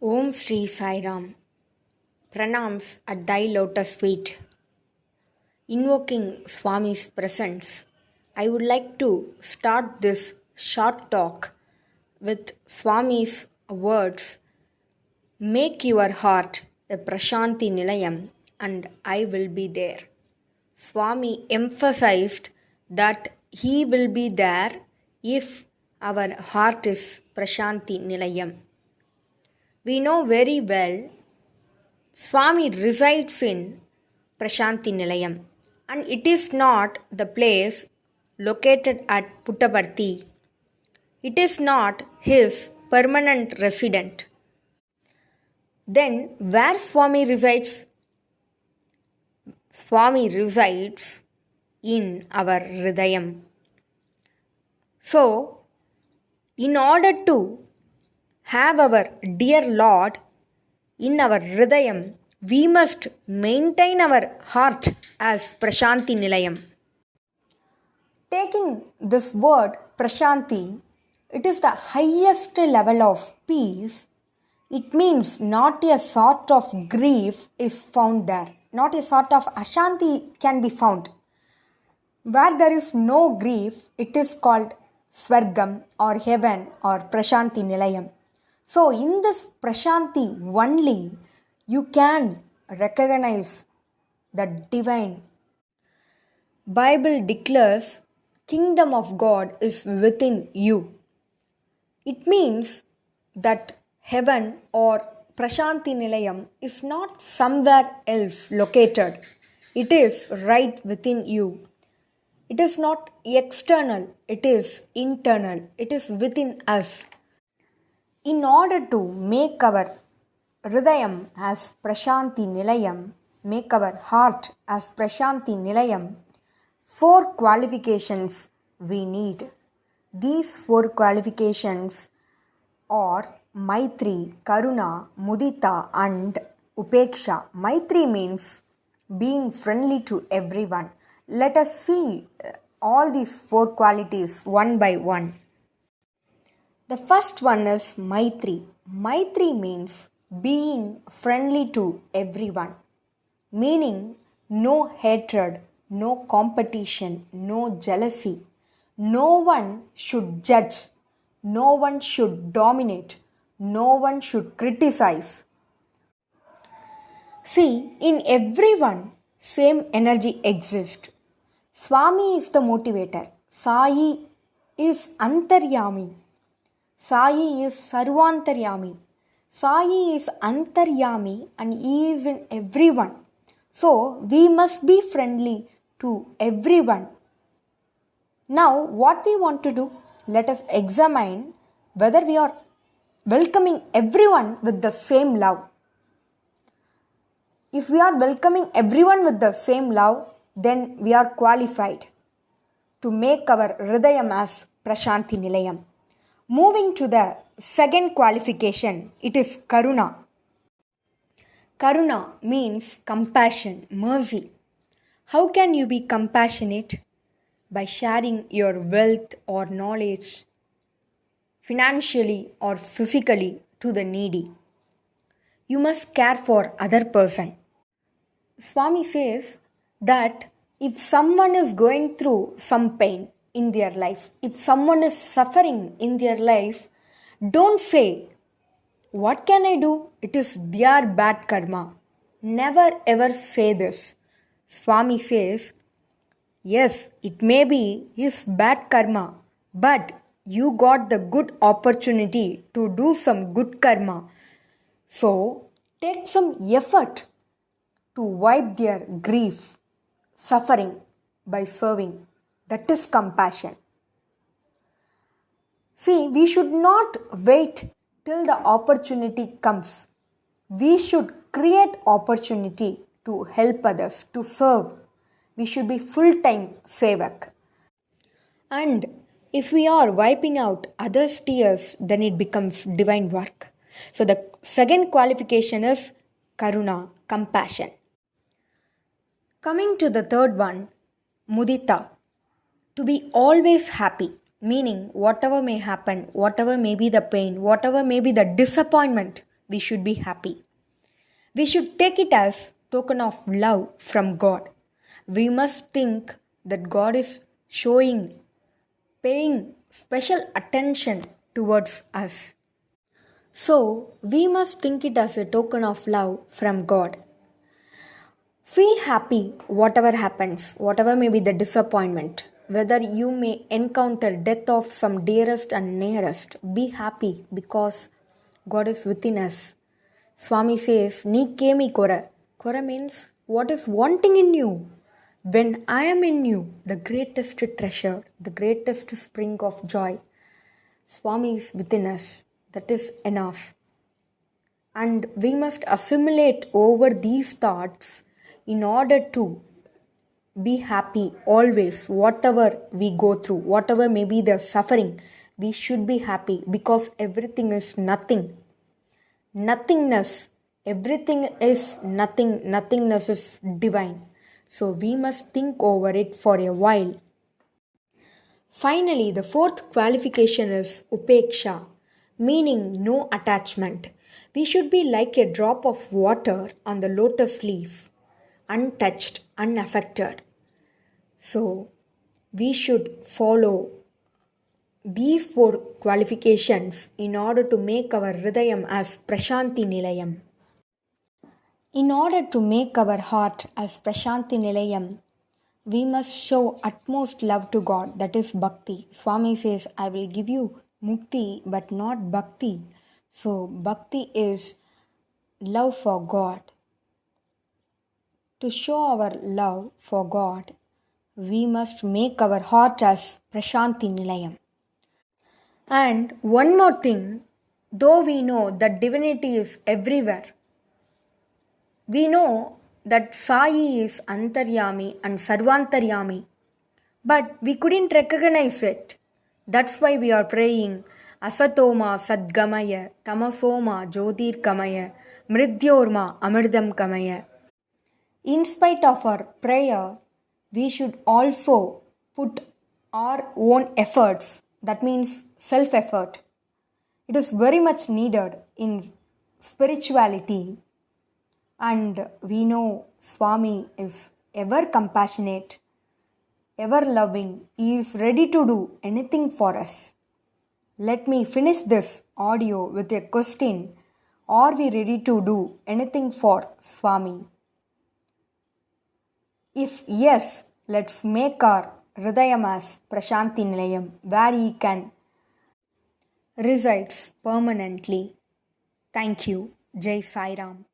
Om Sri Sai Ram. Pranams at thy lotus feet. Invoking Swami's presence, I would like to start this short talk with Swami's words. Make your heart a Prashanti Nilayam and I will be there. Swami emphasized that he will be there if our heart is Prashanti Nilayam. We know very well Swami resides in Prashanti Nilayam and it is not the place located at Puttaparthi. It is not his permanent resident. Then where Swami resides? Swami resides in our Hridayam. So, in order to have our dear Lord in our Hridayam, we must maintain our heart as Prashanti Nilayam. Taking this word Prashanti, it is the highest level of peace. It means not a sort of grief is found there. Not a sort of Ashanti can be found. Where there is no grief, it is called Swargam or heaven or Prashanti Nilayam. So in this Prashanti only, you can recognize the divine. Bible declares kingdom of God is within you. It means that heaven or Prashanti Nilayam is not somewhere else located. It is right within you. It is not external, it is internal, it is within us. In order to make our Hridayam as Prashanti Nilayam, make our heart as Prashanti Nilayam, 4 qualifications we need. These 4 qualifications are Maitri, Karuna, Mudita and Upeksha. Maitri means being friendly to everyone. Let us see all these 4 qualities one by one. The first one is Maitri. Maitri means being friendly to everyone, meaning no hatred, no competition, no jealousy. No one should judge, no one should dominate, no one should criticize. See, in everyone, same energy exists. Swami is the motivator. Sai is Antaryami. Sai is Sarvantaryami. Sai is Antaryami and he is in everyone. So, we must be friendly to everyone. Now, what we want to do? Let us examine whether we are welcoming everyone with the same love. If we are welcoming everyone with the same love, then we are qualified to make our Hridayam as Prashanti Nilayam. Moving to the second qualification, it is Karuna. Karuna means compassion, mercy. How can you be compassionate? By sharing your wealth or knowledge, financially or physically, to the needy. You must care for other person. Swami says that if someone is going through some pain in their life, if someone is suffering in their life, don't say, what can I do? It is their bad karma. Never ever say this. Swami says, yes, it may be his bad karma, but you got the good opportunity to do some good karma. So, take some effort to wipe their grief, suffering by serving. That is compassion. See, we should not wait till the opportunity comes. We should create opportunity to help others, to serve. We should be full-time sevak. And if we are wiping out others' tears, then it becomes divine work. So the second qualification is Karuna, compassion. Coming to the third one, Mudita, to be always happy, meaning whatever may happen, whatever may be the pain, whatever may be the disappointment, we should be happy. We should take it as token of love from God. We must think that God is paying special attention towards us. So, we must think it as a token of love from God. Feel happy whatever happens, whatever may be the disappointment, whether you may encounter death of some dearest and nearest. Be happy because God is within us. Swami says, Ni kemi kora. Kora means what is wanting in you. When I am in you, the greatest treasure, the greatest spring of joy, Swami is within us. That is enough. And we must assimilate over these thoughts in order to be happy always, whatever we go through, whatever may be the suffering, we should be happy because everything is nothing. Nothingness, everything is nothing, nothingness is divine. So we must think over it for a while. Finally, the fourth qualification is upeksha, meaning no attachment. We should be like a drop of water on the lotus leaf, untouched, unaffected. So, we should follow these four qualifications in order to make our Hridayam as Prashanti Nilayam. In order to make our heart as Prashanti Nilayam, we must show utmost love to God, that is Bhakti. Swami says, I will give you Mukti but not Bhakti. So, Bhakti is love for God. To show our love for God, we must make our heart as Prashanti Nilayam. And one more thing, though we know that divinity is everywhere, we know that Sai is Antaryami and Sarvantaryami, but we couldn't recognize it. That's why we are praying Asatoma Sadgamaya, Tamasoma Jyotirgamaya, Mridyorma Amridam Kamaya. In spite of our prayer, we should also put our own efforts, that means self effort. It is very much needed in spirituality. And we know Swami is ever compassionate, ever loving. He is ready to do anything for us. Let me finish this audio with a question. Are we ready to do anything for Swami? If yes, let's make our Hridayam as Prashanti Nilayam, where he can resides permanently. Thank you. Jai Sai Ram.